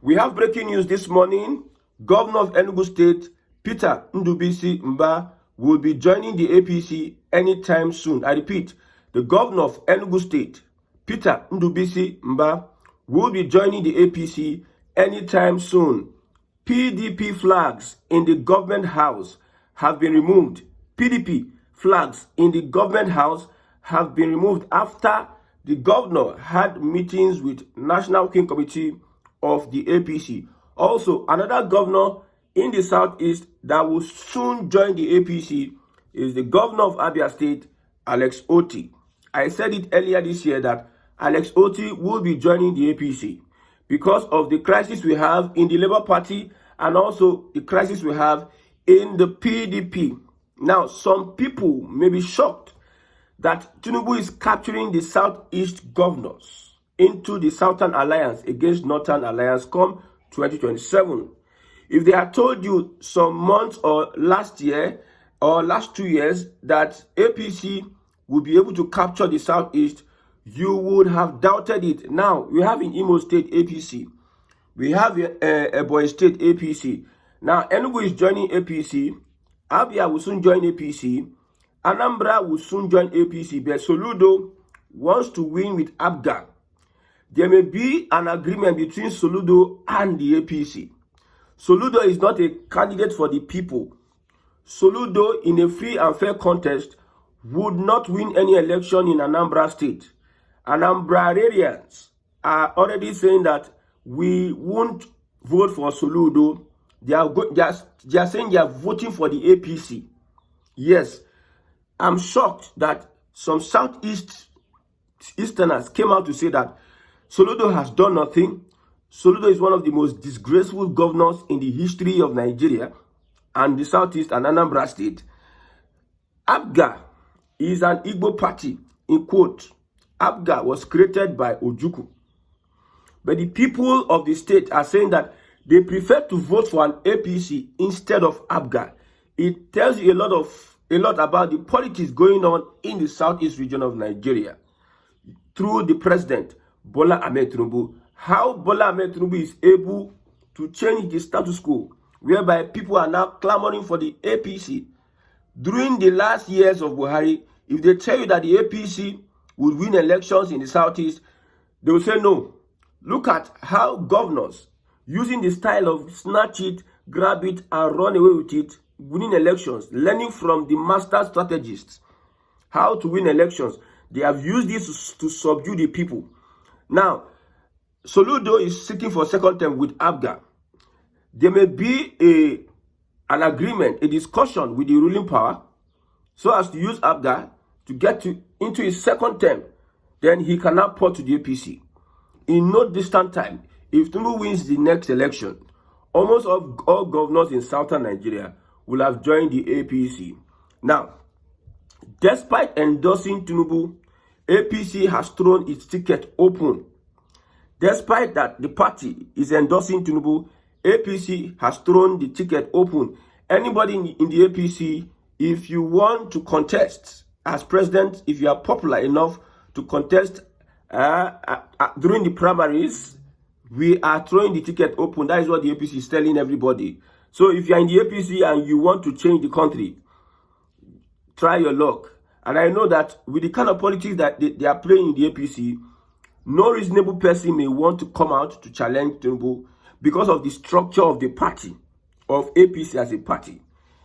We have breaking news this morning. Governor of Enugu State, Peter Ndubisi Mba, will be joining the APC anytime soon. I repeat, the governor of Enugu State, Peter Ndubisi Mba, will be joining the APC anytime soon. PDP flags in the government house have been removed. PDP flags in the government house have been removed after the governor had meetings with National Working Committee of the APC. Also, another governor in the southeast that will soon join the APC is the governor of Abia State, Alex Otti. I said it earlier this year that Alex Otti will be joining the APC because of the crisis we have in the Labour Party and also the crisis we have in the PDP. Now, some people may be shocked that Tinubu is capturing the southeast governors into the Southern Alliance against Northern Alliance come 2027. If they had told you some months or last year or last 2 years that APC would be able to capture the southeast, you would have doubted it. Now, we have in Imo State APC. We have Ebonyi State APC. Now, Enugu is joining APC. Abia will soon join APC. Anambra will soon join APC. But Soludo wants to win with Abga. There may be an agreement between Soludo and the APC. Soludo is not a candidate for the people. Soludo, in a free and fair contest, would not win any election in Anambra State. Anambrarians are already saying that we won't vote for Soludo. They are saying they are voting for the APC. Yes, I'm shocked that some Easterners came out to say that Soludo has done nothing. Soludo is one of the most disgraceful governors in the history of Nigeria and the Southeast and Anambra State. Abga is an Igbo party, in quote. Abga was created by Ojukwu. But the people of the state are saying that they prefer to vote for an APC instead of Abga. It tells you a lot about the politics going on in the southeast region of Nigeria through the president, Bola Ahmed Tinubu. How Bola Ahmed Tinubu is able to change the status quo, whereby people are now clamoring for the APC. During the last years of Buhari, if they tell you that the APC would win elections in the southeast, they will say no. Look at how governors, using the style of snatch it, grab it, and run away with it, winning elections, learning from the master strategists how to win elections. They have used this to subdue the people. Now, Soludo is sitting for second term with Abga. There may be an agreement, a discussion with the ruling power so as to use Abga to get into his second term. Then he cannot port to the APC. In no distant time, if Tinubu wins the next election, almost all governors in southern Nigeria will have joined the APC. Now, despite endorsing Tinubu, APC has thrown its ticket open. Despite that the party is endorsing Tinubu, APC has thrown the ticket open. Anybody in the APC, if you want to contest as president, if you are popular enough to contest during the primaries, we are throwing the ticket open. That is what the APC is telling everybody. So if you are in the APC and you want to change the country, try your luck. And I know that with the kind of politics that they are playing in the APC, no reasonable person may want to come out to challenge Tinubu because of the structure of the party, of APC as a party.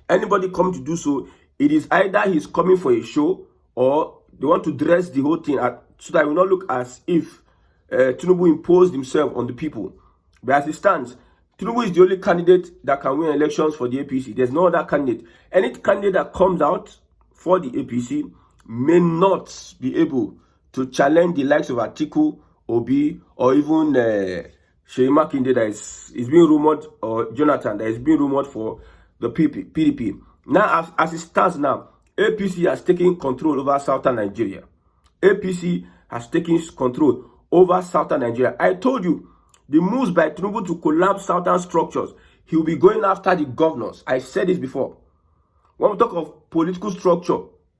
Anybody come to do so, it is either he's coming for a show or they want to dress the whole thing so that it will not look as if Tinubu imposed himself on the people. But as it stands, Tinubu is the only candidate that can win elections for the APC. There's no other candidate. Any candidate that comes out for the APC may not be able to challenge the likes of Atiku, Obi, or even Sheyi Makinde that is being rumored, or Jonathan that is being rumored for the PDP. Now, as it stands now, APC has taken control over southern Nigeria. APC has taken control over southern Nigeria. I told you, the moves by Tinubu to collapse southern structures, he will be going after the governors. I said this before. When we talk of political structure,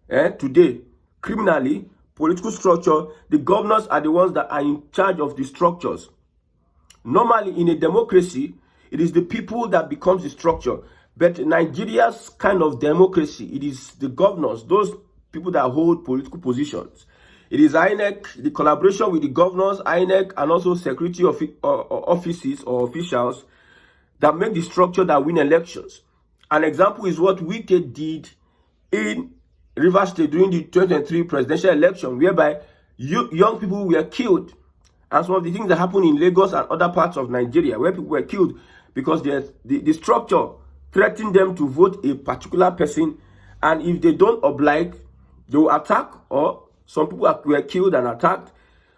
today, criminally, political structure, the governors are the ones that are in charge of the structures. Normally, in a democracy, it is the people that becomes the structure. But Nigeria's kind of democracy, it is the governors, those people that hold political positions. It is INEC, the collaboration with the governors, INEC, and also security offices or officials that make the structure that win elections. An example is what Wike did in Rivers State during the 2023 presidential election, whereby young people were killed. And some of the things that happened in Lagos and other parts of Nigeria, where people were killed because the structure threatened them to vote a particular person, and if they don't oblige, they will attack, or some people were killed and attacked,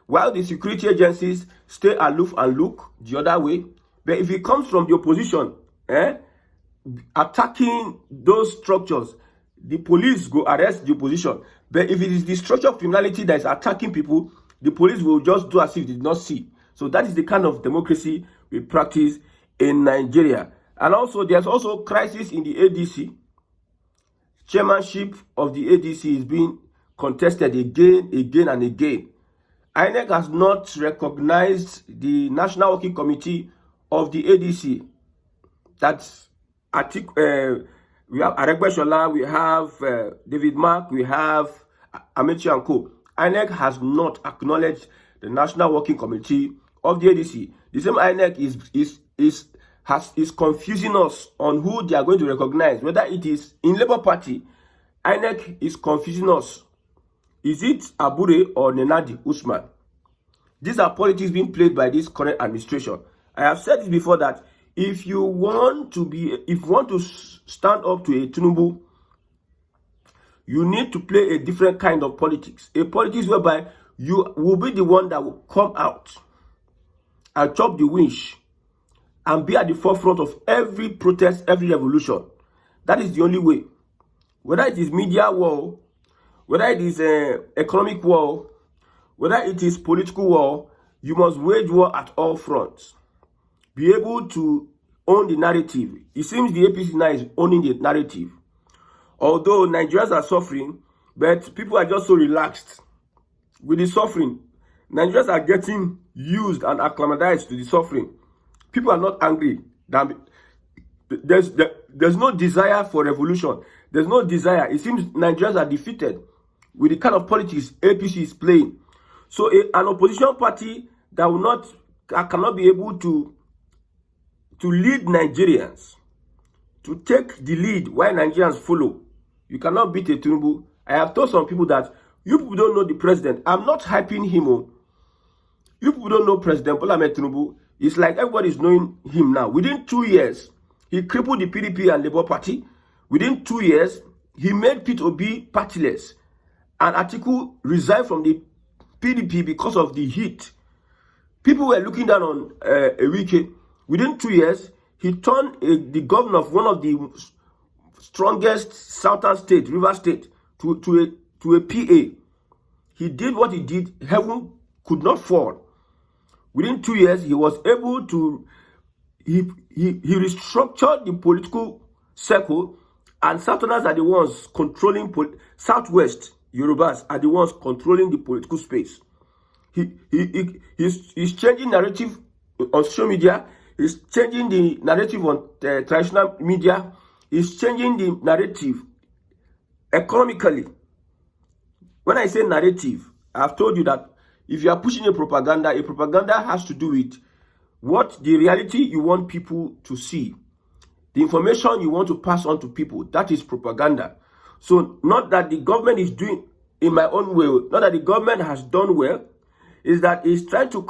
while the security agencies stay aloof and look the other way. But if it comes from the opposition, attacking those structures, the police go arrest the opposition. But if it is the structure of criminality that is attacking people, the police will just do as if they did not see. So that is the kind of democracy we practice in Nigeria. And also, there's also crisis in the ADC. Chairmanship of the ADC is being contested again and again. INEC has not recognized the National Working Committee of the ADC. That's we have Aregbesola, we have David Mark, we have Amechi and Co. INEC has not acknowledged the National Working Committee of the ADC. The same INEC is confusing us on who they are going to recognize, whether it is in Labour Party. INEC is confusing us. Is it Abure or Nenadi Usman? These are politics being played by this current administration. I have said this before, that if you want to stand up to a Tinubu, you need to play a different kind of politics. A politics whereby you will be the one that will come out and chop the winch and be at the forefront of every protest, every revolution. That is the only way. Whether it is media war, whether it is economic war, whether it is political war, you must wage war at all fronts. Be able to own the narrative. It seems the APC now is owning the narrative. Although Nigerians are suffering, but people are just so relaxed with the suffering. Nigerians are getting used and acclimatized to the suffering. People are not angry. There's no desire for revolution. There's no desire. It seems Nigerians are defeated with the kind of politics APC is playing. So an opposition party that cannot be able to lead Nigerians, to take the lead while Nigerians follow. You cannot beat a Tinubu. I have told some people that you people don't know the president. I'm not hyping him. You people don't know President Bola Ahmed Tinubu. It's like everybody's knowing him now. Within 2 years, he crippled the PDP and Labour Party. Within 2 years, he made Pete Obi partyless. And Atiku resigned from the PDP because of the heat. People were looking down on a weekend. Within 2 years, he turned the governor of one of the strongest southern states, Rivers State, to a PA. He did what he did. Heaven could not fall. Within 2 years, he was able to, he restructured the political circle, and Southerners are the ones controlling, Southwest Yorubas are the ones controlling the political space. He's changing narrative on social media. He's changing the narrative on traditional media. He's changing the narrative economically. When I say narrative, I've told you that if you are pushing a propaganda has to do with what the reality you want people to see. The information you want to pass on to people, that is propaganda. So not that the government is doing in my own way, not that the government has done well, is that it's trying to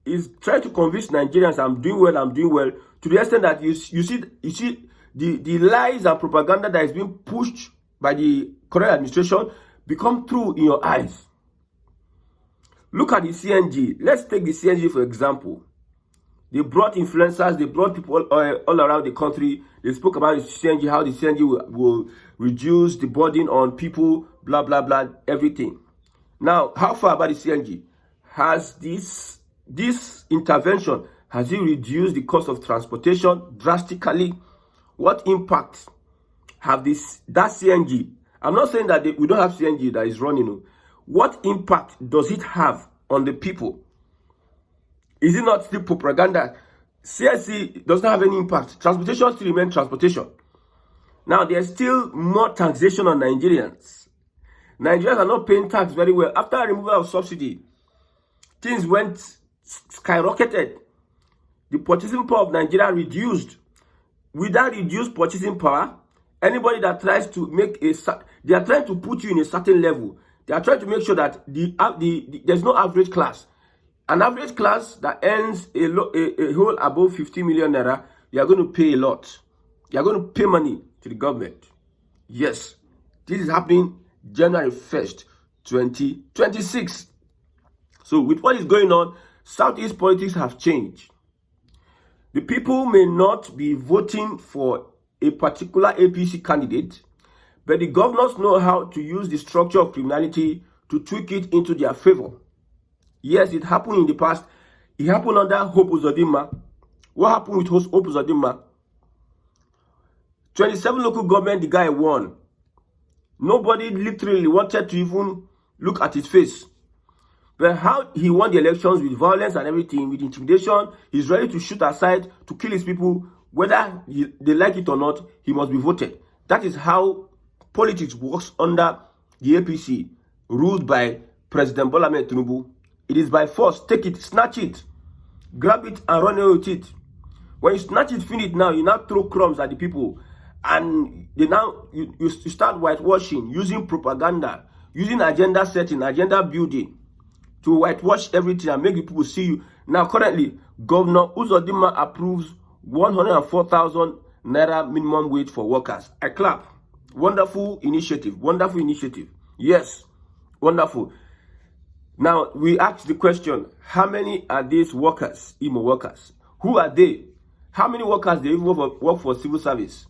is trying to convince Nigerians I'm doing well, to the extent that you see the lies and propaganda that is being pushed by the current administration become true in your eyes. Look at the CNG. Let's take the CNG for example. They brought influencers, they brought people all around the country. They spoke about the CNG, how the CNG will reduce the burden on people, blah, blah, blah, everything. Now, how far about the CNG? Has this intervention, has it reduced the cost of transportation drastically? What impact have that CNG? I'm not saying that we don't have CNG that is running. What impact does it have on the people? Is it not still propaganda? CSC does not have any impact. Transportation still remains transportation. Now, there's still more taxation on Nigerians. Nigerians are not paying tax very well. After removal of subsidy, things went skyrocketed. The purchasing power of Nigeria reduced. With that reduced purchasing power, anybody that tries to make they are trying to put you in a certain level. They are trying to make sure that there's no average class. An average class that earns a whole above 50 million naira, you are going to pay a lot. You are going to pay money to the government. Yes, this is happening January 1st, 2026. So with what is going on, Southeast politics have changed. The people may not be voting for a particular APC candidate, but the governors know how to use the structure of criminality to tweak it into their favor. Yes, it happened in the past. It happened under Hope Uzodinma. What happened with Hope Uzodinma? 27 local government, the guy won. Nobody literally wanted to even look at his face. But how he won the elections with violence and everything, with intimidation, he's ready to shoot aside, to kill his people, whether they like it or not, he must be voted. That is how politics works under the APC, ruled by President Bola Ahmed Tinubu. It is by force. Take it, snatch it, grab it and run away with it. When you snatch it, finish it now, you now throw crumbs at the people. And you start whitewashing, using propaganda, using agenda setting, agenda building to whitewash everything and make the people see you. Now, currently, Governor Uzodinma approves 104,000 naira minimum wage for workers. I clap. Wonderful initiative. Wonderful initiative. Yes, wonderful. Now, we ask the question, how many are these workers, IMO workers? Who are they? How many workers they even work for civil service?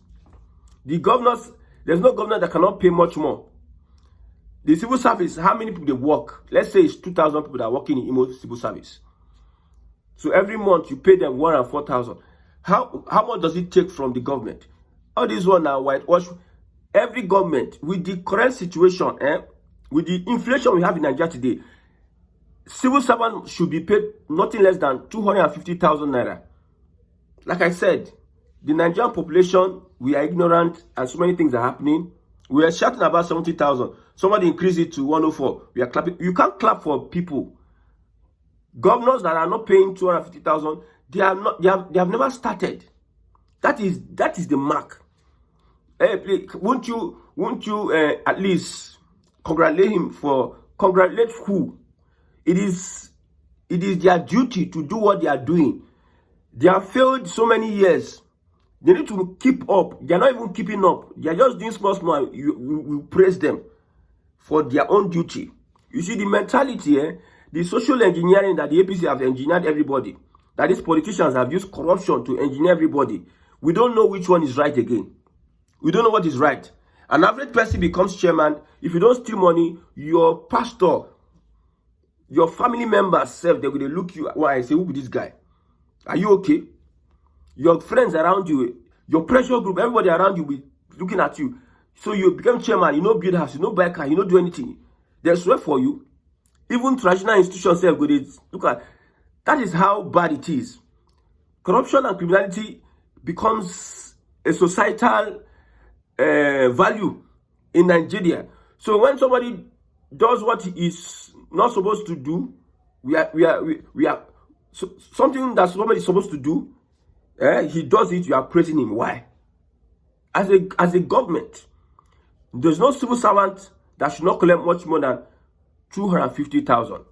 The governors, there's no governor that cannot pay much more. The civil service, how many people they work? Let's say it's 2,000 people that are working in IMO civil service. So every month you pay them 104,000. How much does it take from the government? All this one now whitewash. Every government, with the current situation, with the inflation we have in Nigeria today, civil servants should be paid nothing less than 250,000 naira. Like I said, the Nigerian population, we are ignorant and so many things are happening. We are shouting about 70,000. Somebody increase it to 104. We are clapping. You can't clap for people. Governors that are not paying 250,000, they have never started. That is the mark. Hey, won't you at least congratulate who? It is their duty to do what they are doing. They have failed so many years. They need to keep up. They are not even keeping up. They are just doing small. We praise them for their own duty. You see the mentality, the social engineering that the APC have engineered everybody. That these politicians have used corruption to engineer everybody. We don't know which one is right again. We don't know what is right. An average person becomes chairman. If you don't steal money, your pastor, your family members self, they're going to look you. Why? I say, who is this guy? Are you okay? Your friends around you, your pressure group, everybody around you will be looking at you. So you become chairman, you know build house, you know buy car, you know do anything. They swear for you. Even traditional institutions self go there. Look at that is how bad it is. Corruption and criminality becomes a societal value in Nigeria. So when somebody does what he is not supposed to do, we are something that somebody is supposed to do. He does it, you are praising him. Why? As a government, there's no civil servant that should not collect much more than 250,000.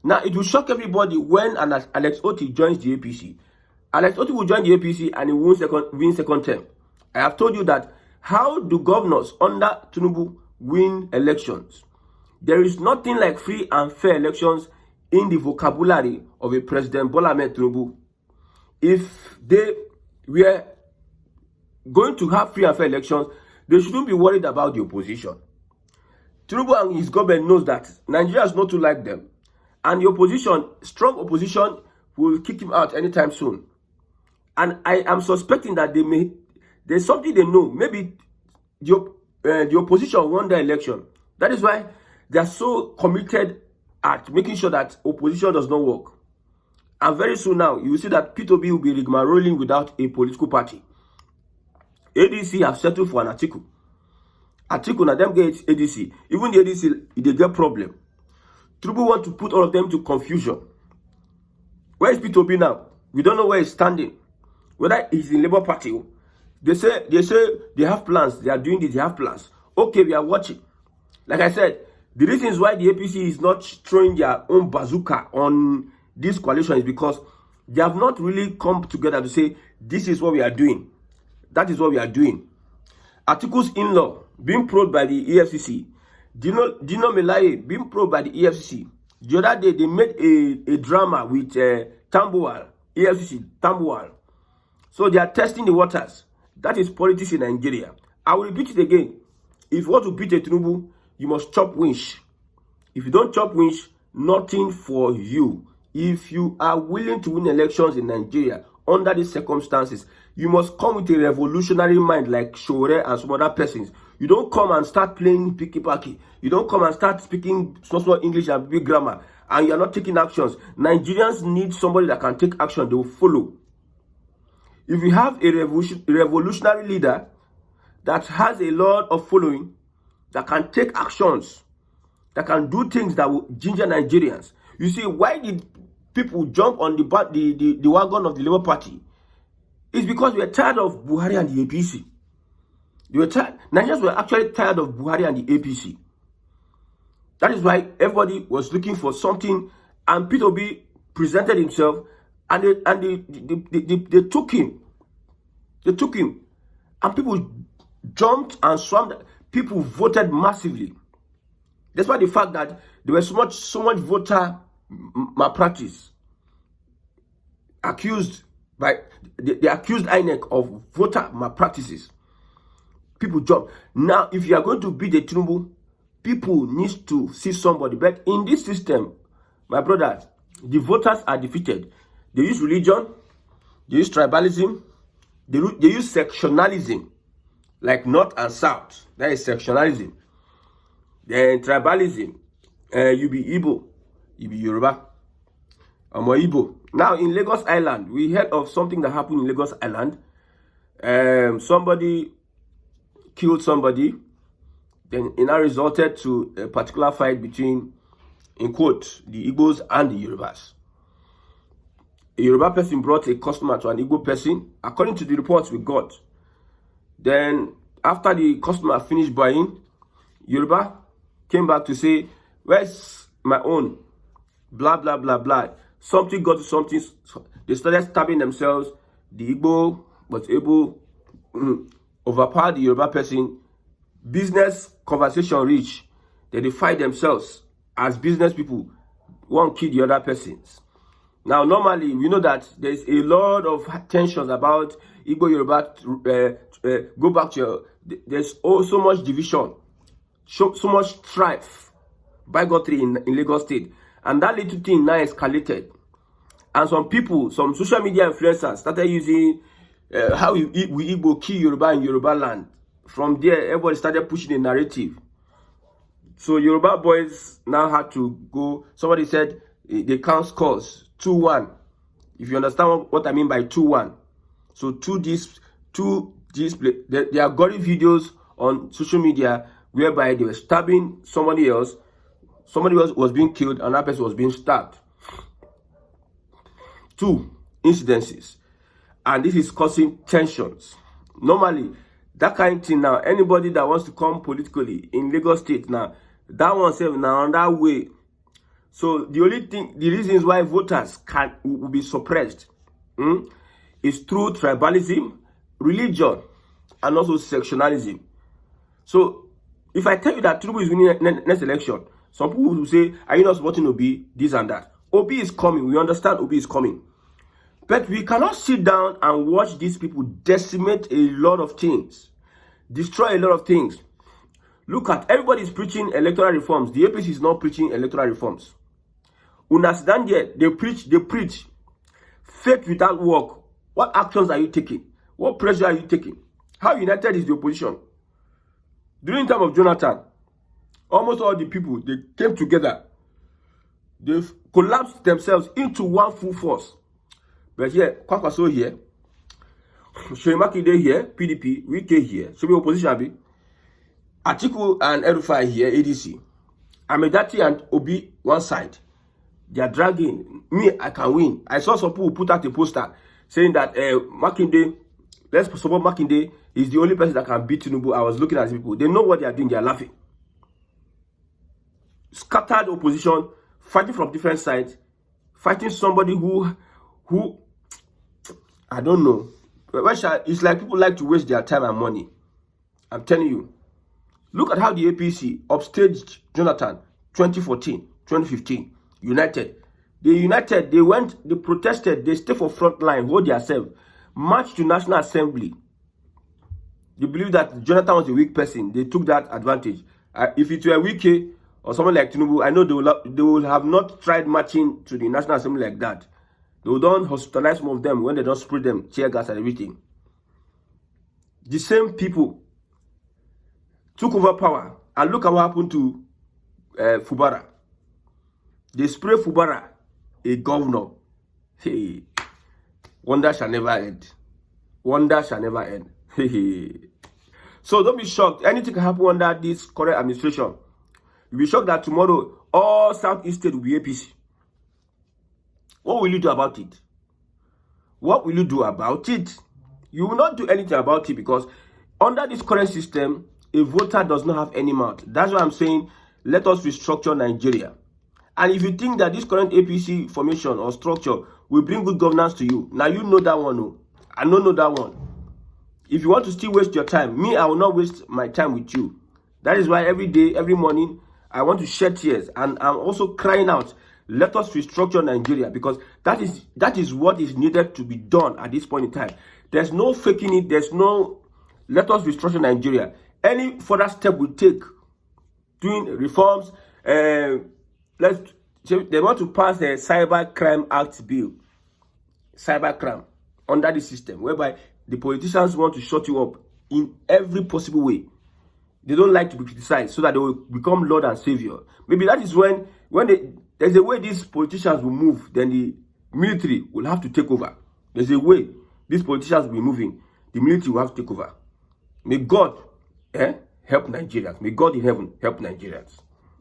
Now, it will shock everybody when Alex Otti joins the APC. Alex Otti will join the APC and he will win second term. I have told you that how do governors under Tinubu win elections? There is nothing like free and fair elections in the vocabulary of a President Bola Ahmed Tinubu. If they were going to have free and fair elections, they shouldn't be worried about the opposition. Tinubu and his government knows that Nigeria is not to like them. And the opposition, strong opposition, will kick him out anytime soon. And I am suspecting that there's something they know. Maybe the opposition won the election. That is why they are so committed at making sure that opposition does not work. And very soon now, you will see that P2B will be rigmaroling without a political party. ADC have settled for an article. Article na them get ADC. Even the ADC, they get problem. Tinubu want to put all of them to confusion. Where is P2B now? We don't know where he's standing. Whether he's in Labour Party. They say they have plans. They are doing this. They have plans. Okay, we are watching. Like I said, the reasons why the APC is not throwing their own bazooka on this coalition is because they have not really come together to say, this is what we are doing. That is what we are doing. Articles in law being probed by the EFCC. Dino Melaye being probed by the EFCC. The other day, they made a drama with Tambuwal, EFCC, Tambuwal. So they are testing the waters. That is politics in Nigeria. I will repeat it again. If you want to beat a Tinubu, you must chop winch. If you don't chop winch, nothing for you. If you are willing to win elections in Nigeria under these circumstances, you must come with a revolutionary mind like Shore and some other persons. You don't come and start playing picky-packy. You don't come and start speaking small English and big grammar, and you're not taking actions. Nigerians need somebody that can take action. They will follow. If you have a revolutionary leader that has a lot of following, that can take actions, that can do things that will ginger Nigerians. You see, why did people jump on the wagon of the Labour Party? It's because we are tired of Buhari and the APC. They were tired. Nigerians were actually tired of Buhari and the APC. That is why everybody was looking for something, and P2B presented himself, and they took him. They took him, and people jumped and swarmed. People voted massively. Despite the fact that there was so much voter malpractice. Accused by they accused INEC of voter malpractices. People jump. Now, if you are going to beat the Tinubu, people need to see somebody. But in this system, my brothers, the voters are defeated. They use religion, they use tribalism, they use sectionalism, like North and South. That is sectionalism. Then tribalism. You be Igbo, you be Yoruba. I'm Igbo. Now, in Lagos Island, we heard of something that happened in Lagos Island. Somebody killed somebody. Then it now resulted to a particular fight between, in quote, the Igbos and the Yorubas. A Yoruba person brought a customer to an Igbo person, according to the reports we got. Then, after the customer finished buying, Yoruba came back to say, where's my own? Blah, blah, blah, blah. Something got to something. They started stabbing themselves. The Igbo was able to overpower the Yoruba person. Business conversation reached. Then they fight themselves as business people. One kill the other persons. Now, normally, we know that there's a lot of tensions about Igbo Yoruba. Go back to your... There's so much division. So much strife. Bigotry in Lagos State. And that little thing now escalated. And some people, some social media influencers started using how we Igbo kill Yoruba in Yoruba land. From there, everybody started pushing a narrative. So Yoruba boys now had to go. Somebody said they count scores 2-1. If you understand what I mean by 2-1. So there are gory videos on social media whereby they were stabbing somebody else. Somebody else was being killed, and that person was being stabbed. 2 incidences. And this is causing tensions. Normally, that kind of thing now, anybody that wants to come politically in Lagos State now, that one self now on that way. So the only thing, the reasons why voters will be suppressed is through tribalism, religion, and also sectionalism. So if I tell you that Tinubu is winning next election, some people will say, are you not supporting Obi? This and that. Obi is coming. We understand Obi is coming. But we cannot sit down and watch these people decimate a lot of things. Destroy a lot of things. Look at, everybody is preaching electoral reforms. The APC is not preaching electoral reforms. Understand yet? They preach. Faith without work. What actions are you taking? What pressure are you taking? How united is the opposition? During the time of Jonathan, almost all the people, they came together. They've collapsed themselves into one full force. But here, Kwakwaso here, Shoymakide here, PDP, Wike here, so be opposition abi. Atiku and Erufai here, ADC. Amedati and Obi one side. They are dragging me. I can win. I saw some people put out a poster saying that Makinde, let's support Makinde, is the only person that can beat Tinubu. I was looking at these people. They know what they are doing. They are laughing. Scattered opposition, fighting from different sides, fighting somebody who I don't know. It's like people like to waste their time and money. I'm telling you. Look at how the APC upstaged Jonathan 2014, 2015. United. They went, they protested, they stayed for front line, hold themselves, marched to National Assembly. They believe that Jonathan was a weak person. They took that advantage. If it were Wike or someone like Tinubu, I know they will have not tried marching to the National Assembly like that. They will don't hospitalize some of them when they don't spray them, tear gas and everything. The same people took over power. And look at what happened to Fubara. They spray Fubara, a governor. Hey, wonder shall never end. Wonder shall never end. Hey. So don't be shocked. Anything can happen under this current administration. You'll be shocked that tomorrow all Southeast State will be APC. What will you do about it? What will you do about it? You will not do anything about it because under this current system, a voter does not have any mouth. That's why I'm saying let us restructure Nigeria. And if you think that this current APC formation or structure will bring good governance to you, now you know that one. No, I don't know that one. If you want to still waste your time, me, I will not waste my time with you. That is why every day, every morning, I want to shed tears. And I'm also crying out, let us restructure Nigeria because that is what is needed to be done at this point in time. There's no faking it. There's no, let us restructure Nigeria. Any further step we take, doing reforms, they want to pass a Cyber Crime Act bill, cyber crime, under the system, whereby the politicians want to shut you up in every possible way. They don't like to be criticized so that they will become Lord and Savior. Maybe that is when there's a way these politicians will move, then the military will have to take over. There's a way these politicians will be moving, the military will have to take over. May God help Nigerians. May God in heaven help Nigerians.